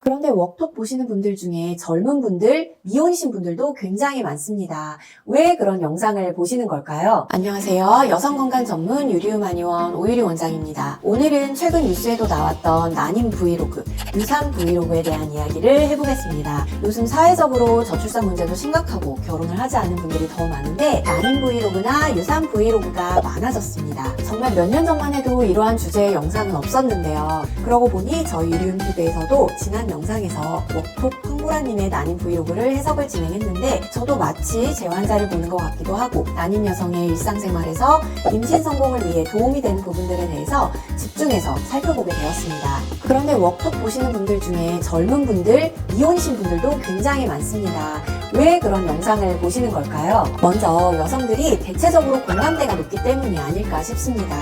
그런데 웍톡 보시는 분들 중에 젊은 분들, 미혼이신 분들도 굉장히 많습니다. 왜 그런 영상을 보시는 걸까요? 안녕하세요. 여성건강 전문 유리움 한의원 오유리 원장입니다. 오늘은 최근 뉴스에도 나왔던 난임 브이로그, 유산 브이로그에 대한 이야기를 해보겠습니다. 요즘 사회적으로 저출산 문제도 심각하고 결혼을 하지 않는 분들이 더 많은데 난임 브이로그나 유산 브이로그가 많아졌습니다. 정말 몇 년 전만 해도 이러한 주제의 영상은 없었는데요. 그러고 보니 저희 유리움TV에서도 지난 영상에서 웍톡 황보라님의 난임 브이로그를 해석을 진행했는데 저도 마치 제 환자를 보는 것 같기도 하고 난임 여성의 일상생활에서 임신 성공을 위해 도움이 되는 부분들에 대해서 집중해서 살펴보게 되었습니다. 그런데 웍톡 보시는 분들 중에 젊은 분들, 미혼이신 분들도 굉장히 많습니다. 왜 그런 영상을 보시는 걸까요? 먼저 여성들이 대체적으로 공감대가 높기 때문이 아닐까 싶습니다.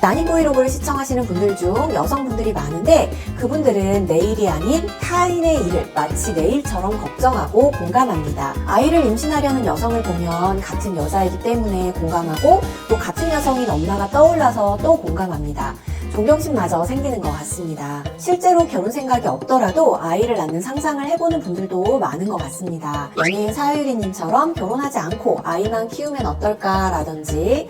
난임 브이로그를 시청하시는 분들 중 여성분들이 많은데 그분들은 내 일이 아닌 타인의 일을 마치 내 일처럼 걱정하고 공감합니다. 아이를 임신하려는 여성을 보면 같은 여자이기 때문에 공감하고 또 같은 여성인 엄마가 떠올라서 또 공감합니다. 존경심마저 생기는 것 같습니다. 실제로 결혼 생각이 없더라도 아이를 낳는 상상을 해보는 분들도 많은 것 같습니다. 연예인 사유리님처럼 결혼하지 않고 아이만 키우면 어떨까라든지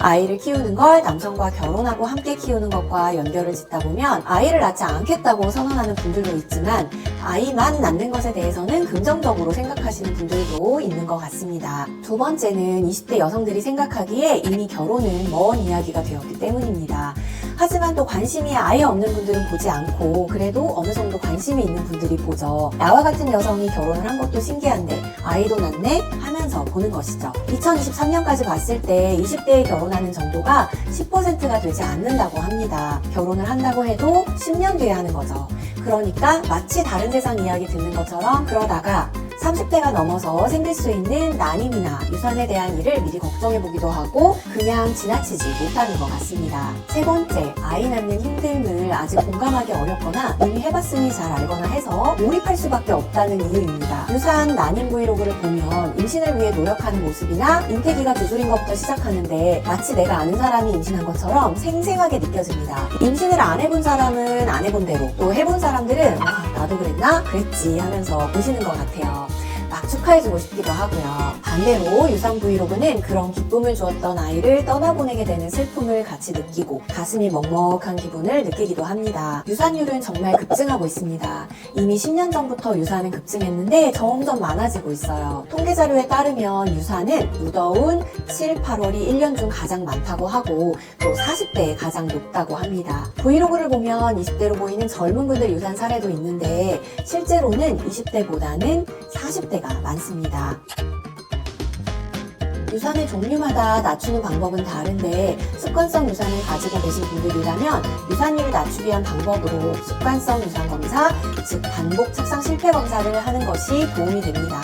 아이를 키우는 걸 남성과 결혼하고 함께 키우는 것과 연결을 짓다 보면 아이를 낳지 않겠다고 선언하는 분들도 있지만 아이만 낳는 것에 대해서는 긍정적으로 생각하시는 분들도 있는 것 같습니다. 두 번째는 20대 여성들이 생각하기에 이미 결혼은 먼 이야기가 되었기 때문입니다. 하지만 또 관심이 아예 없는 분들은 보지 않고 그래도 어느 정도 관심이 있는 분들이 보죠. 나와 같은 여성이 결혼을 한 것도 신기한데 아이도 낳네? 하면서 보는 것이죠. 2023년까지 봤을 때 20대에 결혼하는 정도가 10%가 되지 않는다고 합니다. 결혼을 한다고 해도 10년 뒤에 하는 거죠. 그러니까 마치 다른 세상 이야기 듣는 것처럼 그러다가 30대가 넘어서 생길 수 있는 난임이나 유산에 대한 일을 미리 걱정해보기도 하고 그냥 지나치지 못하는 것 같습니다. 세 번째, 아이 낳는 힘듦을 아직 공감하기 어렵거나 이미 해봤으니 잘 알거나 해서 몰입할 수밖에 없다는 이유입니다. 유산 난임 브이로그를 보면 임신을 위해 노력하는 모습이나 잉태기가 두 줄인 것부터 시작하는데 마치 내가 아는 사람이 임신한 것처럼 생생하게 느껴집니다. 임신을 안 해본 사람은 안 해본 대로 또 해본 사람들은 나도 그랬나? 그랬지 하면서 보시는 것 같아요. 막 축하해주고 싶기도 하고요. 반대로 유산 브이로그는 그런 기쁨을 주었던 아이를 떠나보내게 되는 슬픔을 같이 느끼고 가슴이 먹먹한 기분을 느끼기도 합니다. 유산율은 정말 급증하고 있습니다. 이미 10년 전부터 유산은 급증했는데 점점 많아지고 있어요. 통계 자료에 따르면 유산은 무더운 7, 8월이 1년 중 가장 많다고 하고 또 40대에 가장 높다고 합니다. 브이로그를 보면 20대로 보이는 젊은 분들 유산 사례도 있는데 실제로는 20대보다는 40대가 많습니다. 유산의 종류마다 낮추는 방법은 다른데 습관성 유산을 가지고 계신 분들이라면 유산율을 낮추기 위한 방법으로 습관성 유산 검사, 즉 반복 착상 실패 검사를 하는 것이 도움이 됩니다.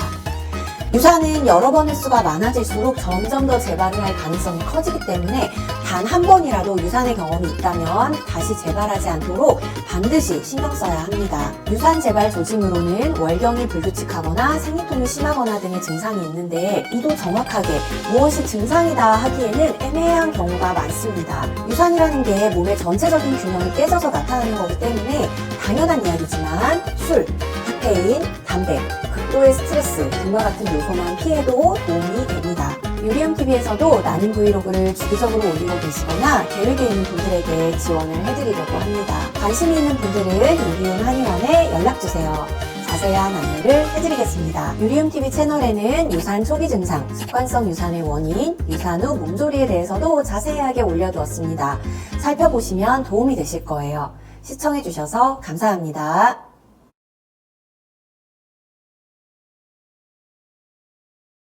유산은 여러 번 횟수가 많아질수록 점점 더 재발을 할 가능성이 커지기 때문에 단 한 번이라도 유산의 경험이 있다면 다시 재발하지 않도록 반드시 신경 써야 합니다. 유산 재발 조짐으로는 월경이 불규칙하거나 생리통이 심하거나 등의 증상이 있는데 이도 정확하게 무엇이 증상이다 하기에는 애매한 경우가 많습니다. 유산이라는 게 몸의 전체적인 균형이 깨져서 나타나는 거기 때문에 당연한 이야기지만 술, 카페인, 담배, 극도의 스트레스 등과 같은 요소만 피해도 도움이 됩니다. 유리움TV에서도 난임 브이로그를 주기적으로 올리고 계시거나 계획에 있는 분들에게 지원을 해드리려고 합니다. 관심이 있는 분들은 유리움 한의원에 연락주세요. 자세한 안내를 해드리겠습니다. 유리움TV 채널에는 유산 초기 증상, 습관성 유산의 원인, 유산 후 몸조리에 대해서도 자세하게 올려두었습니다. 살펴보시면 도움이 되실 거예요. 시청해주셔서 감사합니다.